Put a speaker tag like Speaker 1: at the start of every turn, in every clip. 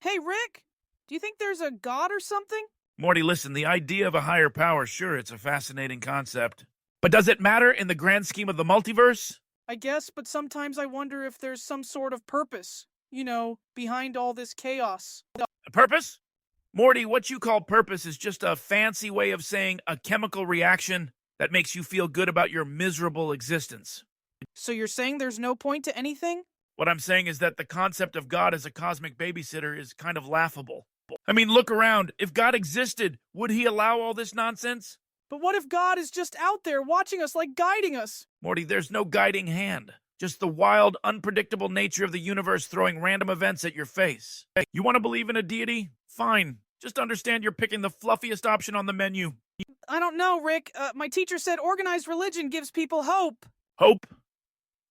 Speaker 1: Hey, Rick, do you think there's a god or something?
Speaker 2: Morty, listen, the idea of a higher power, sure, it's a fascinating concept. But does it matter in the grand scheme of the multiverse?
Speaker 1: I guess, but sometimes I wonder if there's some sort of purpose, behind all this chaos.
Speaker 2: A purpose? Morty, what you call purpose is just a fancy way of saying a chemical reaction that makes you feel good about your miserable existence.
Speaker 1: So you're saying there's no point to anything?
Speaker 2: What I'm saying is that the concept of God as a cosmic babysitter is kind of laughable. I mean, look around. If God existed, would he allow all this nonsense?
Speaker 1: But what if God is just out there watching us, like guiding us?
Speaker 2: Morty, there's no guiding hand. Just the wild, unpredictable nature of the universe throwing random events at your face. You want to believe in a deity? Fine. Just understand you're picking the fluffiest option on the menu.
Speaker 1: I don't know, Rick. My teacher said organized religion gives people hope.
Speaker 2: Hope?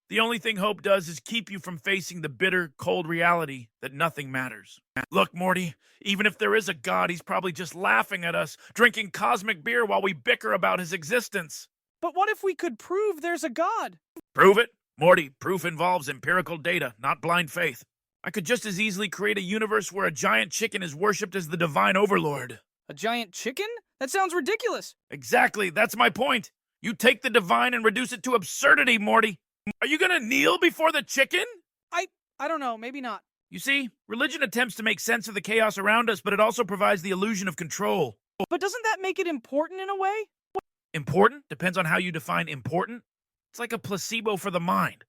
Speaker 2: The only thing hope does is keep you from facing the bitter, cold reality that nothing matters. Look, Morty, even if there is a god, he's probably just laughing at us, drinking cosmic beer while we bicker about his existence.
Speaker 1: But what if we could prove there's a god?
Speaker 2: Prove it? Morty, proof involves empirical data, not blind faith. I could just as easily create a universe where a giant chicken is worshipped as the divine overlord.
Speaker 1: A giant chicken? That sounds ridiculous.
Speaker 2: Exactly, that's my point. You take the divine and reduce it to absurdity, Morty. Are you gonna kneel before the chicken?
Speaker 1: I don't know, maybe not.
Speaker 2: You see, religion attempts to make sense of the chaos around us, but it also provides the illusion of control.
Speaker 1: But doesn't that make it important in a way?
Speaker 2: Important? Depends on how you define important. It's like a placebo for the mind.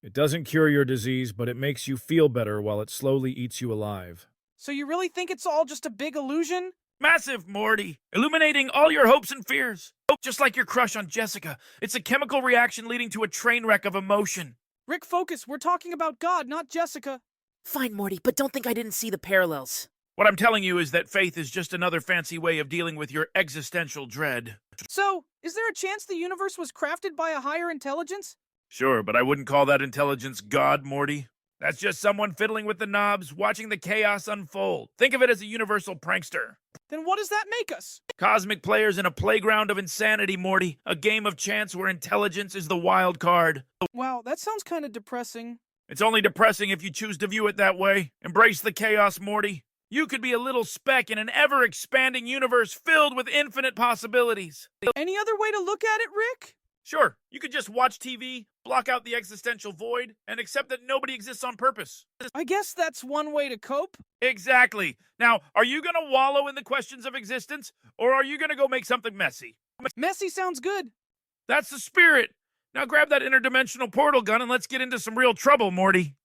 Speaker 3: It doesn't cure your disease, but it makes you feel better while it slowly eats you alive.
Speaker 1: So you really think it's all just a big illusion?
Speaker 2: Massive, Morty. Illuminating all your hopes and fears. Just like your crush on Jessica. It's a chemical reaction leading to a train wreck of emotion.
Speaker 1: Rick, focus. We're talking about God, not Jessica.
Speaker 4: Fine, Morty, but don't think I didn't see the parallels.
Speaker 2: What I'm telling you is that faith is just another fancy way of dealing with your existential dread.
Speaker 1: So, is there a chance the universe was crafted by a higher intelligence?
Speaker 2: Sure, but I wouldn't call that intelligence God, Morty. That's just someone fiddling with the knobs, watching the chaos unfold. Think of it as a universal prankster.
Speaker 1: Then what does that make us?
Speaker 2: Cosmic players in a playground of insanity, Morty. A game of chance where intelligence is the wild card.
Speaker 1: Wow, that sounds kind of depressing.
Speaker 2: It's only depressing if you choose to view it that way. Embrace the chaos, Morty. You could be a little speck in an ever-expanding universe filled with infinite possibilities.
Speaker 1: Any other way to look at it, Rick?
Speaker 2: Sure, you could just watch TV, block out the existential void, and accept that nobody exists on purpose.
Speaker 1: I guess that's one way to cope.
Speaker 2: Exactly. Now, are you going to wallow in the questions of existence, or are you going to go make something messy?
Speaker 1: Messy sounds good.
Speaker 2: That's the spirit. Now grab that interdimensional portal gun and let's get into some real trouble, Morty.